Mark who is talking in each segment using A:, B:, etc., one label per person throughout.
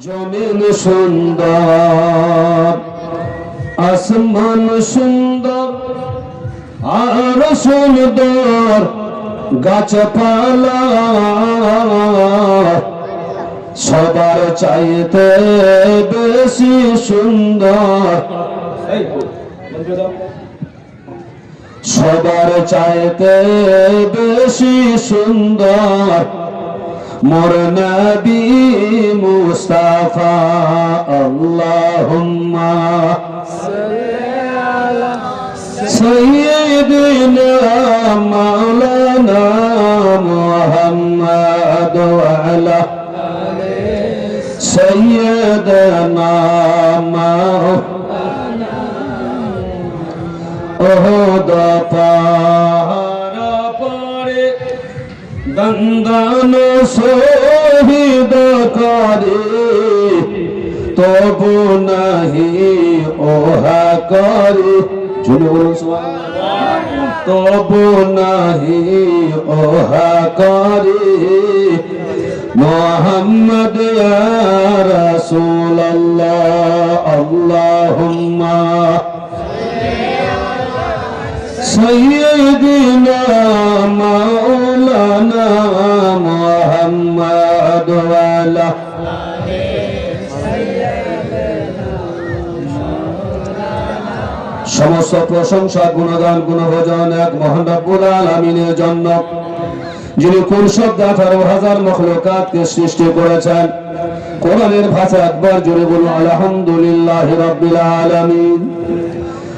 A: জমিন সুন্দর, আসমান সুন্দর, আর সুন্দর গাছপালা, সবার চাইতে বেশি সুন্দর, সবার চাইতে বেশি সুন্দর মোর নবী মুস্তাফা। আল্লাহুম্মা সাইয়্যিদিনা মাওলানা মুহাম্মদ ওয়া আলা সাইয়্যিদিনা মাওলানা ওহদ পাহাড় পরে দন্দন শহীদ করে, তবু নাহি ওহা করে, তবু নাহি ওহা করে মুহাম্মদ ইয়া রাসূলুল্লাহ। আল্লাহুম্মা সাইয়্যিদিনা মাওলানা মুহাম্মদ ওয়া আলা সমস্ত প্রশংসা গুণগান গুণভজন এক মহান রব্বুল আলামিনের জন্য, যিনি কোন শব্দ 18,000 মখলুকাতকে সৃষ্টি করেছেন। কোরআনের ভাষা একবার জোরে বলুন আলহামদুলিল্লাহি রাব্বিল আলামিন।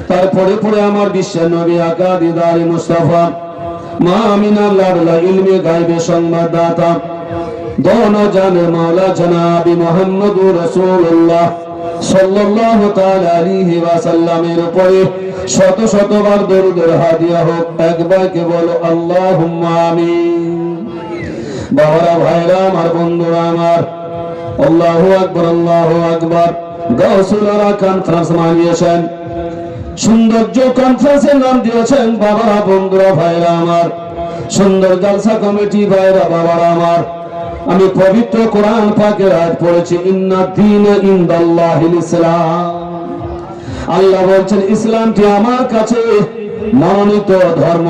A: তারপরে পরে আমার বিশ্বের নবী আকা দিদারি মুস্তাফা মা আমিনার লাডলা ইলমে গায়বে সংবাদদাতা দোনো জানে মাওলা জনাবি মুহাম্মদুর রাসূলুল্লাহ সাল্লাল্লাহু তাআলা আলাইহি ওয়াসাল্লামের উপরে শত শতবার দরুদের হাদিয়া হোক। একবার কে বলো আল্লাহুম্মা আমিন। বাবারা, ভাইরা আমার, বন্ধুরা আমার, আল্লাহু আকবার, আল্লাহু আকবার। গাউসুল আরা কনফারেন্স মানিয়েছেন, সৌন্দর্য কনফারেন্সের নাম দিয়েছেন। বাবারা, বন্ধুরা, ভাইরা আমার, সুন্দর জালসা কমিটি ভাইরা, বাবারা আমার, আমি পবিত্র কোরআন পাকের আয়াত পড়েছি, ইন্না দীনা ইনদাল্লাহিল ইসলাম। আল্লাহ বলছেন ইসলামটি আমার কাছে মনোনীত ধর্ম।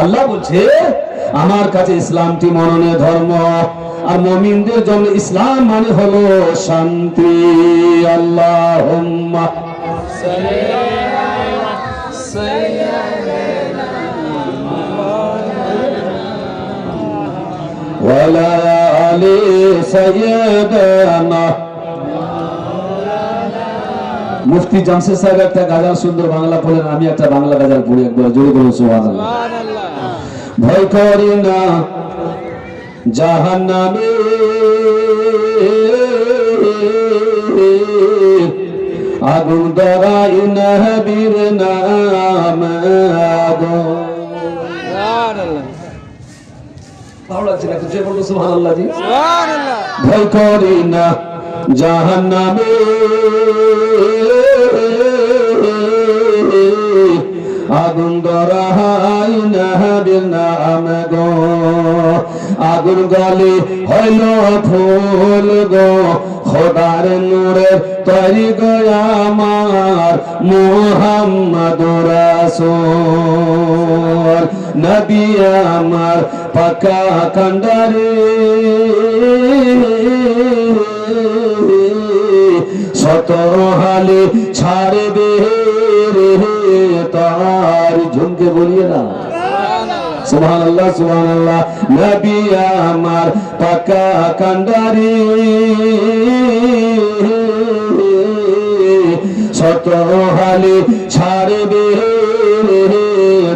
A: আল্লাহ বলছে আমার কাছে ইসলামটি মনোনীত ধর্ম। আর মুমিনদের জন্য ইসলাম মানে হলো শান্তি। আল্লাহুম্মা ওয়ালা আলি সাইয়্যিদানা। মুফতি জামশেদ সাহেব একটা গাজাল সুন্দর বাংলা পড়েন, আমি একটা বাংলা গাজাল পড়ি, একবার জোরে বলুন সুবহানাল্লাহ। ভয় করি না জাহান্নামে, আগুন ধরাই নবীর নাম গো। ভালো লাগছে না? জয় বলুন সুবহানাল্লাহ জি। ভয় করি না জাহান্নামে, আগুন ধরাই নবীর নাম গো। আগুন গলে হইল ফুল গো, খোদার নূরের তৈরি গো আমার মুহাম্মদুর রাসূল। নবী আমার পাকা কান্ডারে, শত হালে ছাড়বে রে তার। ঝুমকে বলিয়ে না সুবহানাল্লাহ, সুবহানাল্লাহ। নবী আমার পাকা কান্ডারি, শত হালে ছাড়বে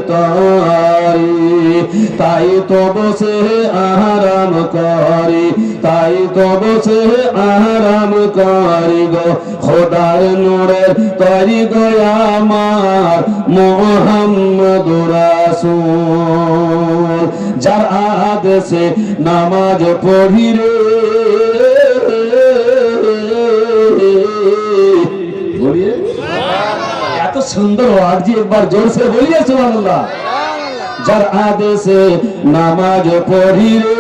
A: তারি। তাই তো বসে আরাম করি, তাই তো বসে আরাম করি গো, খোদার নূরের তৈরি গো আমার মুহাম্মদুর রাসূল। যার আদেশে নামাজ পড়ি রে, এত সুন্দর ওয়াজ জি, একবার জোর সে বলিয়ে সুবহানাল্লাহ। যার আদেশে নামাজ পড়ি রে,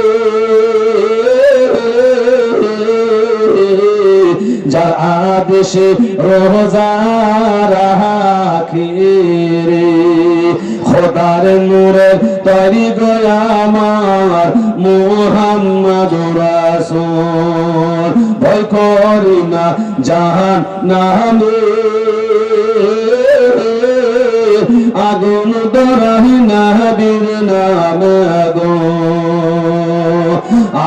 A: আদেশে রোজা রাখি রে খোদার নূরে তৈরি গয়া আমার মুহাম্মাদুর রাসূল ভয় করি না জাহান্নামে আগুন ধরাই না বীর নামে গো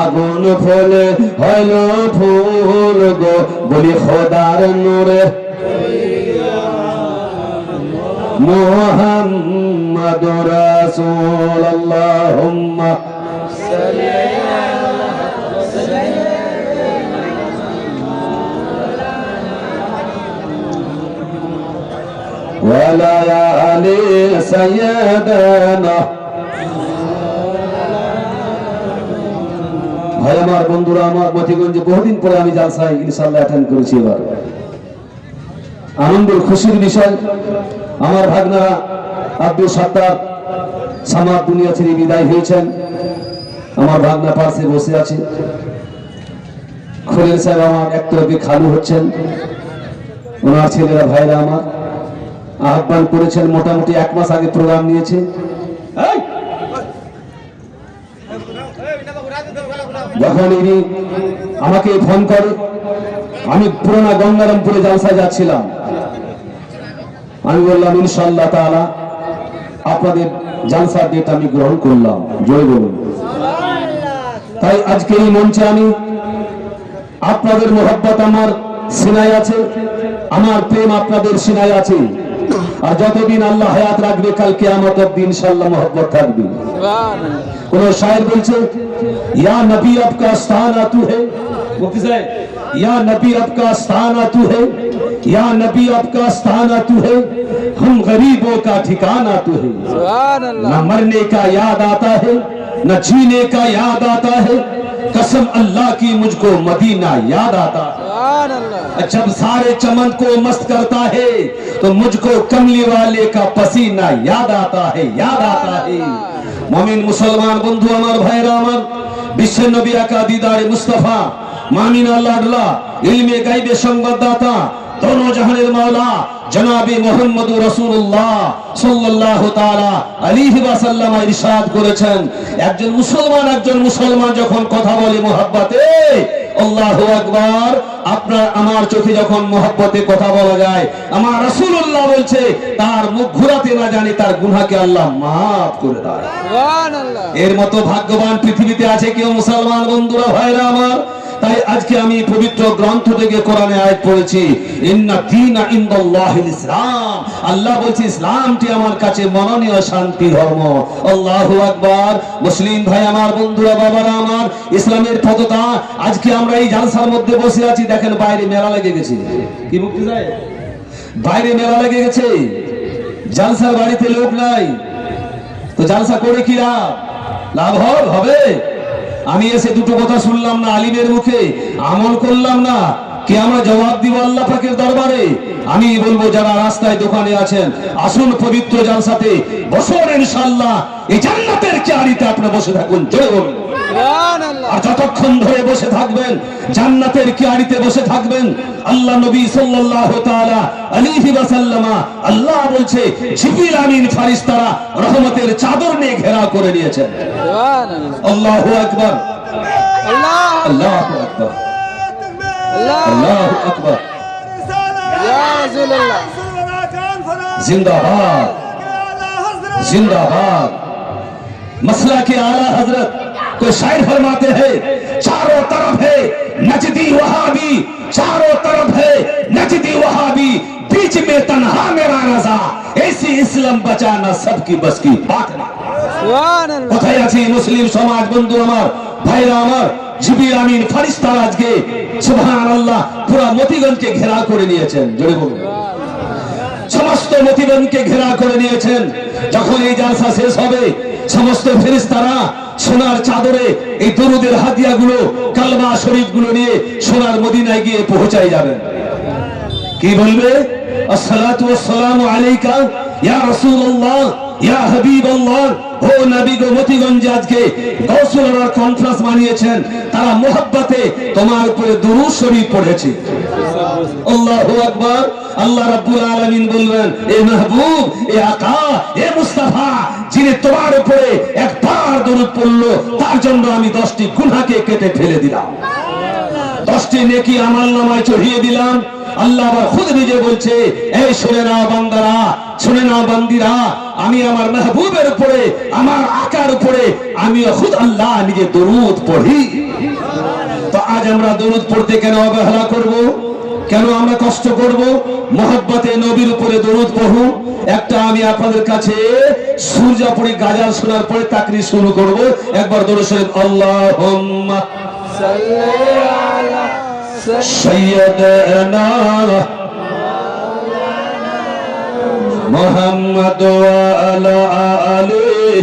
A: আগুন ফলে হইল ফুল গো বলি খোদার নূরে মুহাম্মাদুর রাসূল আল্লাহুম্মা ওয়ালা আলি সাইয়্যিদানা ভাই আমার বন্ধুরা আমার মতিগঞ্জে বহুদিন পরে আমি জালসায় ইনশাআল্লাহ অ্যাটেন্ড করেছি এবার আনন্দের খুশির বিষয় আমার ভাগনারা আব্দুল সাত্তার সামাদ দুনিয়া ছেড়ে বিদায় হয়েছেন আমার ভাগনা পাশে বসে আছে খলিল সাহেব আমার একতরফে খালু হচ্ছেন ওনার ছেলেরা ভাইরা আমার আহ্বান করেছেন মোটামুটি 1 মাস আগে প্রোগ্রাম নিয়েছে যখন ইনি আমাকে ফোন করে আমি পুরোনো গঙ্গারামপুরে জালসায় যাচ্ছিলাম আমি বললাম ইনশাআল্লাহ তাআলা আপনাদের জালসার ডেট আমি গ্রহণ করলাম জয় বলুন তাই আজকে এই মঞ্চে আমি আপনাদের মোহব্বত আমার সিনায় আছে আমার প্রেম আপনাদের সিনায় আছে আর যতদিন আল্লাহ হায়াত রাখবে কাল কিয়ামতের দিন ইনশাআল্লাহ মোহব্বত থাকবে কোন শায়ের বলছে ইয়া নবী আপকা আস্তানা তু হে মুফতি সাহেব या नबी आपका आस्थाना तू है या नबी आपका आस्थाना तू है हम गरीबों का ठिकाना तू है न मरने का याद आता है न जीने का याद आता है कसम अल्लाह की मुझको मदीना याद आता है जब सारे चमन को मस्त करता है तो मुझको कमली वाले का पसीना याद आता है मोमिन मुसलमान बंधु अमर भाईरा अमर विश्व नबी का दीदार मुस्तफा मामीन अल्लाह इल्मे गायबे संवाददाता दोनों जहानेर मौला जनाबे मुहम्मदुर रासूलुल्लाह साल्लाल्लाहु ताआला आलाइहि ওয়াসাল্লাম ইরশাদ করেছেন একজন মুসলমান যখন কথা বলে মুহাব্বতে আল্লাহু আকবার আপনার আমার চোখে যখন মুহাব্বতে কথা বলা যায় আমার রাসূলুল্লাহ বলছে তার মুখ ঘোরাতে না জানি তার গুনাহকে আল্লাহ maaf করে দেয় সুবহানাল্লাহ এর মতো ভাগ্যবান পৃথিবীতে আছে কেউ মুসলমান বন্ধুরা ভাইরা আমার তাই আজকে আমি পবিত্র গ্রন্থ থেকে কোরআনে আয়াত পড়েছি ইন্না দীনা ইনদাল্লাহিল ইসলাম আল্লাহ বলছে ইসলামটি আমার কাছে মনোনীয় শান্তি ধর্ম আল্লাহু আকবার মুসলিম ভাই আমার বন্ধুরা বাবারা আমার ইসলামের পতাকা আজকে আমরা এই জালসার মধ্যে বসে আছি দেখেন বাইরে মেলা লেগে গেছে কি মুক্তি যায় বাইরে মেলা লেগে গেছে জালসার বাড়িতে লোক নাই তো জালসা করে কি লাভ হবে আমি এসে দুটো কথা শুনলাম না আলিমের মুখে আমল করলাম না কি আমরা জবাব দিব আল্লাহ পাকের দরবারে আমি বলবো যারা রাস্তায় দোকানে আছেন আসুন পবিত্র জালসাতে বসুন ইনশাআল্লাহ এই জান্নাতের কিয়ারিতে আপনি বসে থাকুন জয় বলুন সুবহানাল্লাহ আর যতক্ষণ ধরে বসে থাকবেন জান্নাতের কিয়ারিতে বসে থাকবেন আল্লাহ নবী সাল্লাল্লাহু তাআলা আলাইহি ওয়াসাল্লাম আল্লাহ বলছে জিবরিল আমিন ফেরেশতারা রহমতের চাদর নিয়ে ঘেরাও করে নিয়েছেন সুবহানাল্লাহ আল্লাহু আকবার আল্লাহু আকবার আল্লাহু আকবার ইয়া রাসূলুল্লাহ जिंदाबाद जिंदाबाद मसला के आला हजरत कोई शायर फरमाते हैं चारों तरफ है नजदी वहाबी चारों तरफ है नजदी वहाबी बीच में तन्हा मेरा रजा ऐसी इस्लाम बचाना सबकी बस की बात नहीं सुभान अल्लाह কোথায় আছে মুসলিম সমাজ বন্ধু আমার ভাইরা আমার জিবরিল আমিন ফেরেশতারা আজকে সুবহানাল্লাহ পুরো মতিগঞ্জকে ঘেরাও করে নিয়েছেন জোরে বলুন সমস্ত মতিগঞ্জকে ঘেরাও করে নিয়েছেন যখন এই জালসা শেষ হবে সমস্ত ফেরেশতারা সোনার চাদরে এই দরুদের হাদিয়াগুলো কালমা শরীফগুলো নিয়ে সোনার মদিনায় গিয়ে পৌঁছায় যাবেন কি বলবে আসসালাতু ওয়াসসালামু আলাইকা ইয়া রাসূলুল্লাহ ইয়া হাবিবাল্লাহ, ও নবী গো, মতিগঞ্জে আজকে গৌসুল আলার কনফারেন্স বানিয়েছেন, তারা মোহাব্বতে তোমার উপরে দুরূদ শরীফ পড়েছে। আল্লাহু আকবার। আল্লাহ রাব্বুল আলামিন বলবেন, এ মাহবুব, এ আকা, এ মুস্তাফা, যিনি তোমার উপরে একবার দরুদ পড়লো তার জন্য আমি 10টি গুনাহকে কেটে ফেলে দিলাম, 10টি নেকি আমলনামায় চড়িয়ে দিলাম। আল্লাহ আবার খুদ নিজে বলছে, এই শুনে নাও বান্দারা, শুনে নাও বান্দিরা, আমি আমার মাহবুবের উপরে, আমার আকার উপরে আমি খুদ আল্লাহ নিজে দরুদ পড়ি। তো আজ আমরা দরুদ পড়তে কেন অবহেলা করব? কেন আমরা কষ্ট করব? মোহাব্বতে নবীর উপরে দরুদ পড়ুন। একটা আমি আপনাদের কাছে সূর্যাপুরি গাজাল শোনার পরে তাকরীর শুরু করব। একবার দরুদ শরীফ, আল্লাহুম্মা সাল্লি আলা সাইয়্যিদিনা মুহাম্মদ ওয়া আলা আলিহি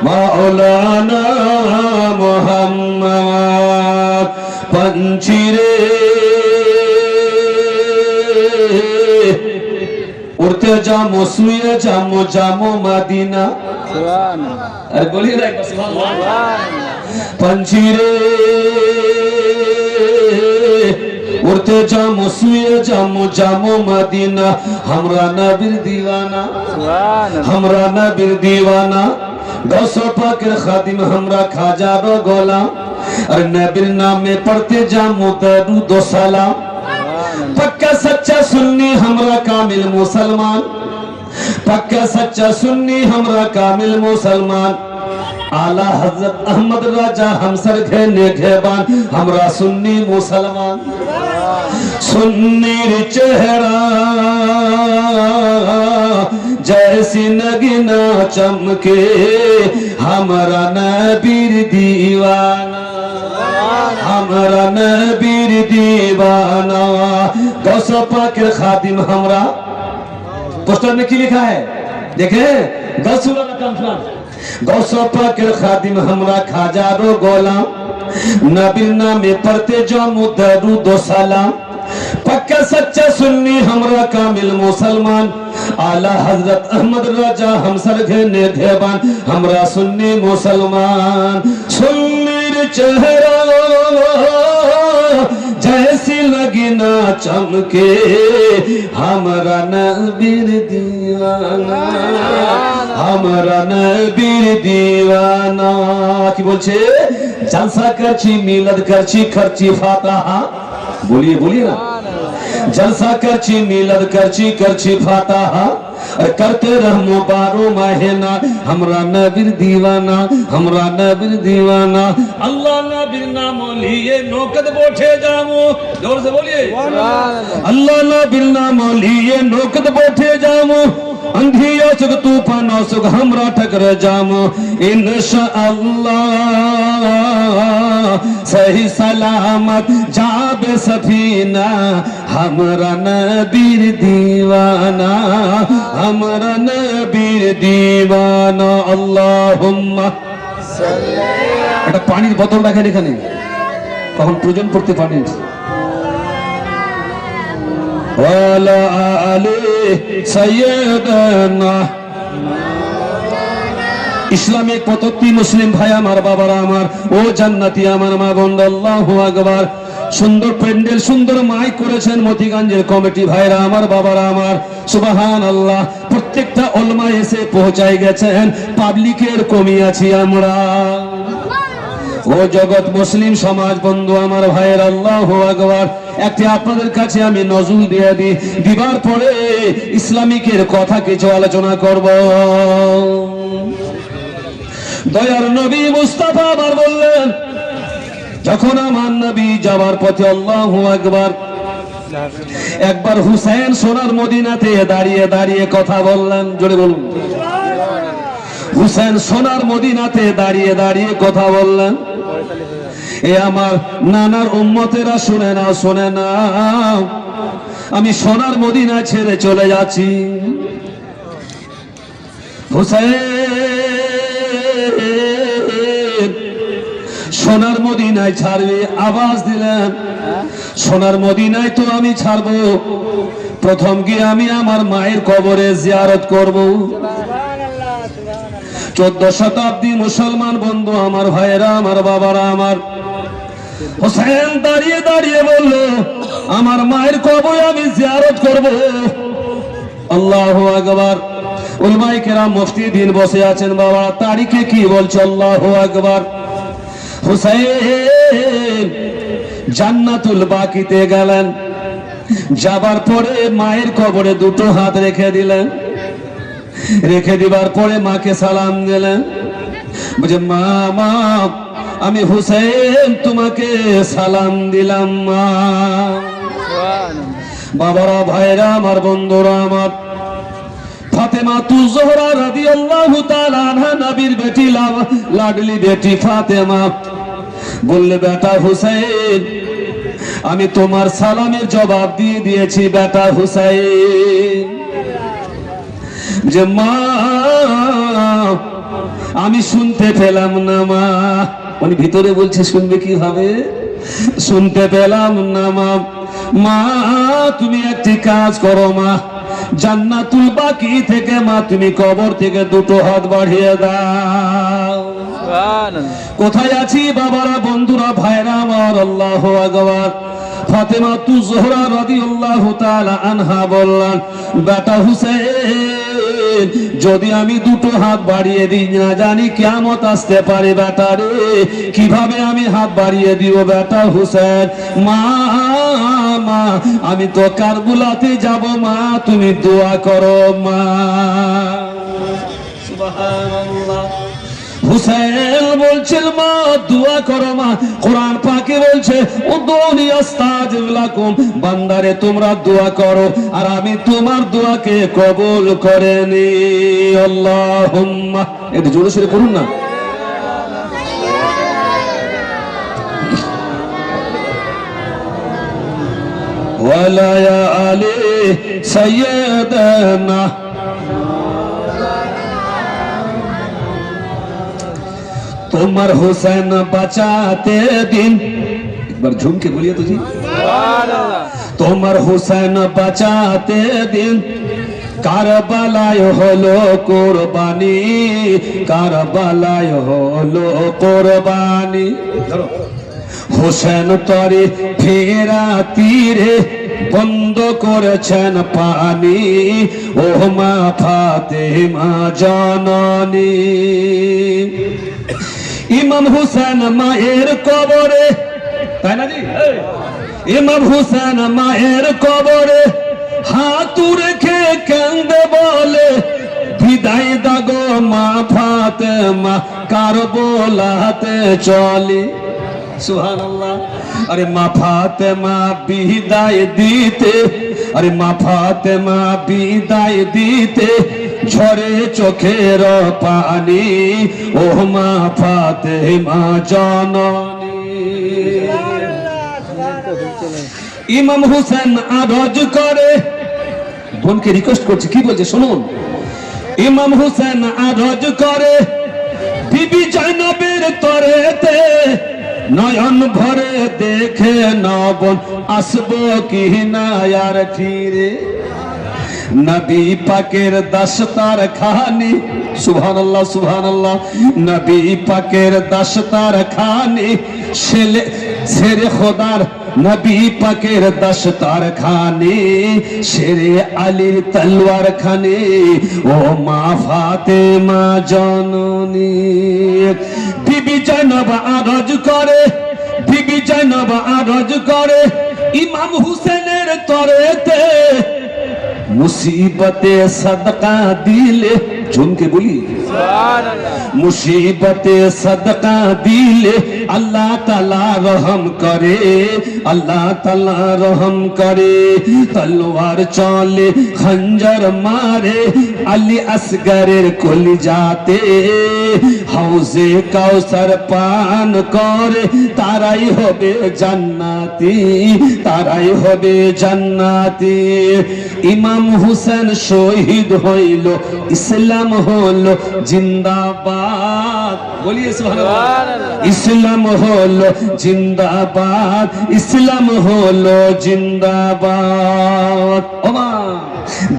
A: মাওলানা মুহাম্মদ। पंछीरे उड़ते जामो, सुए जामो, जामो मदीना। अरे बोलिए ना एक बार सुभान अल्लाह। पंछीरे उड़ते जामो, सुए जामो, जामो मदीना। हमरा नबीर दीवाना, हमरा नबीर दीवाना। गौसो पाकेर खादिम हमरा खाजा रो गोलाम। और नबीर नामे पढ़ते जामो दरूद व सलाम। पक्का सच्चा सुन्नी हमरा कामिल मुसलमान, पक्का सच्चा सुन्नी हमरा कामिल मुसलमान। आला हजरत अहमद राजा हमसर घेने घेबान हमरा सुन्नी मुसलमान। सुन्नीर चेहरा जैसी नगीना चमके हमरा नबीर दीवाना, हमरा नबीर दीवाना। गौस पाकेर खादिम हमरा, पोस्टर में क्या लिखा है देखे, गौसुल आला कॉन्फ्रेंस, गौस पाकेर खादिम हमरा खाजा रो गोलाम। नबीर नामे पढ़ते जामो दरूद व सलाम। पक्का सच्चा सुन्नी हमरा कामिल मुसलमान। आला हजरत अहमद राजा हमसर घेने घेबान हमरा सुन्नी मुसलमान। सुन्नीर चेहरा जैसी लगीना चमके हमरा नबीर दीवाना, हमरा नबीर दीवाना। কি বলছে, জলসা করছি, মিলাদ করছি, খরচি ফাতিহা। बोलिए बोलिए ना, जलसा करची, मिलाद करची, करची फातिहा। करते रहमो बारो महीना हमरा नबीर दीवाना, हमरा नबीर दीवाना। अल्लाह नबीर नाम लिए नौकत बोठे जामो, जोर से बोलिए अल्लाह नबीर नाम लिए नौकत बोठे जामो। अंधी सुख तूफान सुख हमरा ठकर जामो। इंशाअल्लाह सही सलामत जाबे सफीना हमरा नबीर दीवाना, हमरा नबीर दीवाना। আল্লাহুম্মা একটা পানির বোতল রাখেন এখানে, কখন প্রয়োজন পড়তে পানি। ওয়ালা আলি সাইয়্যিদানা। ইসলামিক পদ্ধতি মুসলিম ভাই আমার, বাবারা আমার, ও জান্নাতি আমার মা বোন, আল্লাহু আকবার। সুন্দর প্যান্ডেল, সুন্দর মাইক করেছেন মতিগঞ্জের কমিটি ভাইরা আমার, বাবারা আমার, সুবহানাল্লাহ। প্রত্যেকটা ওলামা এসে পৌঁছায় গেছেন, পাবলিকের কমি আছি আমরা। ও জগৎ মুসলিম সমাজ বন্ধু আমার ভাইয়ের, আল্লাহু আকবার। একটি আপনাদের কাছে আমি নজরুল দিয়ে দিই, দিবার পরে ইসলামিকের কথা কিছু আলোচনা করব। দয়ার নবী মুস্তাফা আবার বললেন, যখন আমার নবী যাবার পথে, আল্লাহু আকবার, একবার হুসাইন সোনার মদিনাতে দাঁড়িয়ে দাঁড়িয়ে কথা বললেন। জোরে বলুন, হুসাইন সোনার মদিনাতে দাঁড়িয়ে দাঁড়িয়ে কথা বললেন। এ আমার নানার উম্মতেরা শুনে না, শুনে না, আমি সোনার মদিনা ছেড়ে চলে যাচ্ছি। হুসাইন সোনার মদিনায় ছাড়বে, আওয়াজ দিলেন সোনার মদিনায় তো আমি ছাড়বো, প্রথম গিয়ে আমি আমার মায়ের কবরে জিয়ারত করব। 14 শতাব্দী মুসলমান বন্ধু আমার, ভাইয়েরা আমার, বাবারা আমার, হোসেন দাঁড়িয়ে দাঁড়িয়ে বলল আমার মায়ের কবরে আমি জিয়ারত করব। আল্লাহু আকবার। উলামায়ে কেরাম মুফতি দিন বসে আছেন বাবা, তারিখে কি বলছে? আল্লাহু আকবার। হুসাইন জান্নাতুল বাকিতে গেলেন, যাবার পরে মায়ের কবরে দুটো হাত রেখে দিলেন, রেখে দিবার পরে মাকে সালাম দিলেন, বুঝে মা মা আমি হুসাইন তোমাকে সালাম দিলাম মা। বাবারা, ভাইরা আমার, বন্ধুরা আমার, ফাতেমা জোহরা রাদিয়াল্লাহু তাআলা আনহা, নবীর বেটি, লাডলি বেটি ফাতেমা বললে বেটা হুসাইন আমি তোমার সালামের জবাব দিয়ে দিয়েছি বেটা হুসাইন। যে মা আমি শুনতে পেলাম না মা, উনি ভিতরে বলছে শুনবে কিভাবে, শুনতে পেলাম না মা। মা তুমি একটি কাজ করো মা, জান্নাতুল বাকি থেকে মা তুমি কবর থেকে দুটো হাত বাড়িয়ে দাও। কোথায় আছি বাবারা, বন্ধুরা, ভাইরা আমার? আল্লাহু আকবার। ফাতেমা জোহরা রাদিয়াল্লাহু তাআলা আনহা বললেন বেটা হুসাইন যদি আমি দুটো হাত বাড়িয়ে দিই না জানি কিয়ামত আসতে পারে বেটা রে, কিভাবে আমি হাত বাড়িয়ে দিব বেটা হুসাইন? মা মা আমি তো কারবুলাতে যাব মা, তুমি দোয়া করো মা। সুবহানাল্লাহ। হুসাইন বলছেন মা দোয়া করো মা। কোরআন পাকে বলছে উদউনি আস্তাজিব লাকুম, বান্দারে তোমরা দোয়া করো আর আমি তোমার দোয়াকে কবুল করে নি। আল্লাহুম্মা, একটু জোরে সোরে করুন না। ওয়ালা ইয়া আলী সাইয়্যিদানা, তোমার হুসैन बचाते दिन, एक बार झूम के बोलिए तो जी, তোমার হুসैन बचाते दिन কারবালায় হলো কুরবানি, কারবালায় হলো কুরবানি। হুসैन তরে ফেরা তীরে বন্ধ করেছেন পানি, ও মা ফাতেমা জননী। ইমাম হুসেন মায়ের কবরে, তাই না জি, ইমাম হুসেন মায়ের কবরে হাত রেখে কান্দে বলে বিদায় দাগো মা ফাতেমা, কারবালাতে চলে। সুবহানাল্লাহ। আরে মা ফাতেমা বিদায় দিতে, আরে মা ফাতেমা বিদায় দিতে ঝরে চোখের পানি, ও মা ফাতেমা জননী। ইমাম হুসেন আরজ করে, বোনকে রিকোয়েস্ট করছে, কি বলছে শুনুন। ইমাম হুসেন আরজ করে বিবি জাইনবের তরেতে নয়ন ভরে দেখে নবন আসবো কি না আর ফিরে। নবী পাকের দস্তর খানি, সুবহানাল্লাহ সুবহানাল্লাহ, নবী পাকের দস্তর খানি শেরে খোদার, নবী পাকের দস্তর খানি শেরে আলীর তলোয়ার খানি, ও মা ফাতেমা জননী। বিবি জাইনব আরজ করে, বিবি জাইনব আরজ করে ইমাম হুসেনের তরেতে মুসিবতে সদকা দিলে, ঝুমকে বলি মুসিবতে সদকা দিলে আল্লাহ তাআলা রহম করে, আল্লাহ তাআলা রহম করে। তলোয়ার চলে খঞ্জর মারে আলী আসগরের কলিজাতে, হাউজে কাউসার পান করে তারাই হবে জান্নাতি, তারাই হবে জান্নাতি। ইমাম হুসেন শহীদ হইল, ইসলাম হলো জিন্দাবাদ। বলিয়ে সুবহানাল্লাহ। ইসলাম হলো জিন্দাবাদ, ইসলাম হলো জিন্দাবাদ। ও মা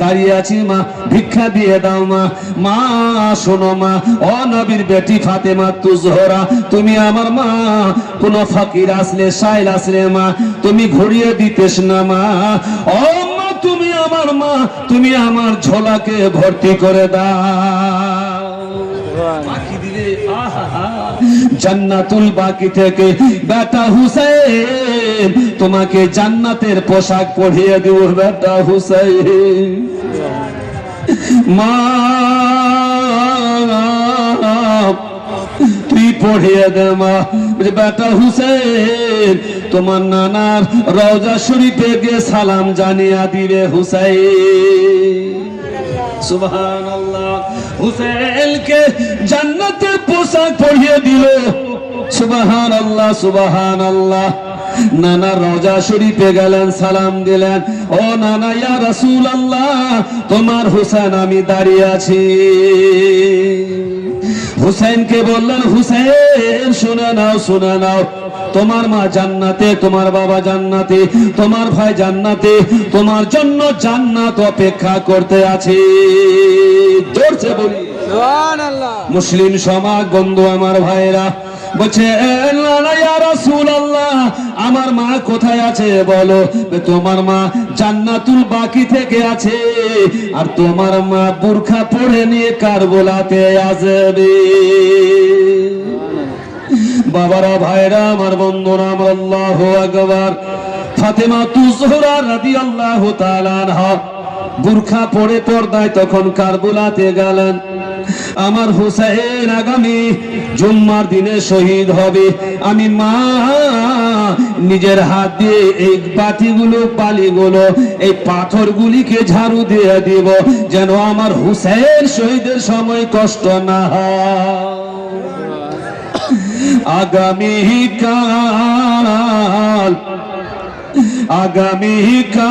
A: দাঁড়িয়ে আছি মা, ভিক্ষা দিয়ে দাও মা। মা শোনো মা, ও নবীর বেটি ফাতেমা তু জোহরা, তুমি আমার মা। কোন ফকির আসলে সাইল আসলে মা তুমি ঘুরিয়ে দিতেস না মা। ও মা তুমি আমার মা, তুমি আমার ঝোলাকে ভর্তি করে দাও। বাকি দিলে আহা জান্নাতুল বাকি থেকে বেটা হুসেন তোমাকে জান্নাতের পোশাক পরিয়ে দেব বেটা হুসেন। মা তুই পড়িয়ে দে মা। বেটা হুসেন তোমার নানার রওজা শরীফে গিয়ে সালাম জানিয়ে দিবে হুসাইন। সুবহানাল্লাহ। হুসেনকে জান্নাতের পোশাক পরিয়ে দিল। সুবহানাল্লাহ সুবহানাল্লাহ। নানা রওজা শরীফে গেলেন, সালাম দিলেন, ও নানা ইয়া রাসূলুল্লাহ তোমার হুসেন আমি দাঁড়িয়ে আছি। হুসেনকে বললেন, হুসেন শুনে নাও শুনে নাও, তোমার মা জান্নাতে, তোমার বাবা জান্নাতে, তোমার ভাই জান্নাতে, তোমার জন্য জান্নাত অপেক্ষা করতে আছে। জোরছে বলি সুবহানাল্লাহ। মুসলিম সমাজ বন্ধু আমার ভাইরা বলছে, ইয়া রাসূলুল্লাহ আমার মা কোথায় আছে বলো? তোমার মা জান্নাতুল বাকি থেকে আছে, আর তোমার মা বুরখা পরে নিয়ে কারবালাতে আসবে। বাবারা ভাইরা আমার বন্ধুরা আমার, আল্লাহু আকবার। ফাতেমা তু জোহরা রাদিয়াল্লাহু তাআলা আনহা বুরখা পরে পর্দায় তখন কারবালাতে গেলেন। আমার হুসাইন আগামী জুম্মার দিনে শহীদ হবে। আমি মা নিজের হাত দিয়ে এই বাটিগুলো, পালিগুলো, এই পাথরগুলিকে ঝাড়ু দিয়ে দিব, যেন আমার হুসাইন শহীদের সময় কষ্ট না হয়।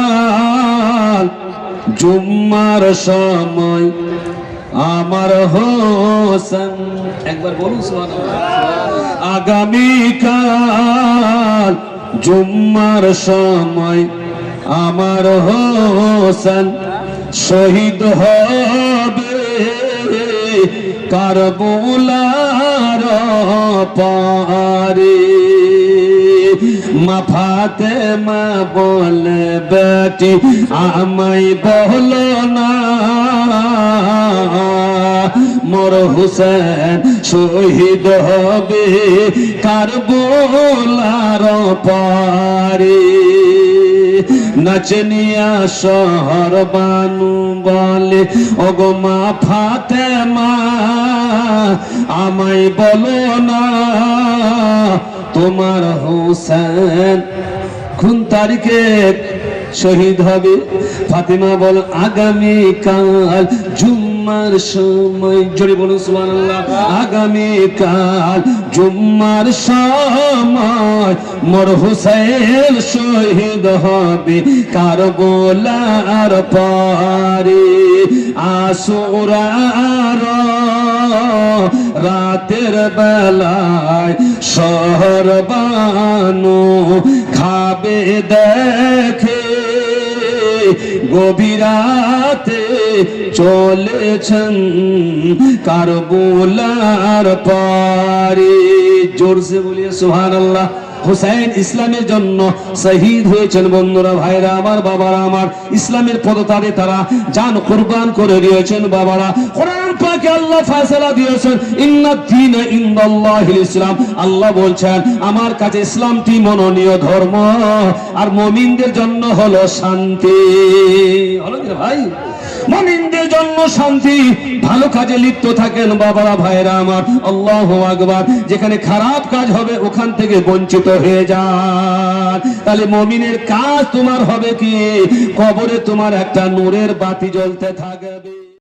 A: আগামীকাল জুম্মার সময় আমার হোসেন, একবার বলুন সুবহানাল্লাহ। আগামীকাল জুম্মার সময় আমার হোসেন শহীদ হবে কারবালার পারে। মা ফাতেমা বলে, বেটি আমায় বলো না মোর হুসেন শহীদ হবে কারবালার পারে। নাচনিয়া শহর বানু বলে, ওগো মা ফাতেমা আমায় বলো না তোমার হুসেন কোন তারিখে শহীদ হবে? ফাতেমা বল, আগামীকাল জুম্মার সময়। জোরে বলুন সুবহানাল্লাহ। আগামীকাল জুম্মার সময় মোর হুসাইন শহীদ হবে কারবালার পারে। আশুরার রাতের বেলায় শহর বানু খাবে দেখে, গভীরাতে চলেছেন কারবালার পারে। জোরসে বলিয়ে সুবহানাল্লাহ। হুসাইন ইসলামের জন্য শহীদ হয়েছেন। বন্ধুরা ভাইরা আমার, বাবারা আমার, ইসলামের পদতারে তারা জান কুরবান করে দিয়েছেন। বাবারা কোরআন পাকে আল্লাহ ফয়সালা দিয়েছেন, ইন্নাদ দীনা ইনদাল্লাহিল ইসলাম। আল্লাহ বলছেন আমার কাছে ইসলামটি মনোনীয় ধর্ম, আর মুমিনদের জন্য হলো শান্তি। হলো কি ভাই? মুমিনদের জন্য শান্তি। ভালো কাজে লিপ্ত থাকেন বাবারা ভাইরা আমার, আল্লাহু আকবার। যেখানে খারাপ কাজ হবে ওখান থেকে বঞ্চিত হয়ে যান। তাহলে মুমিনের কাজ তোমার হবে কি? কবরে তোমার একটা নূরের বাতি জ্বলতে থাকবে।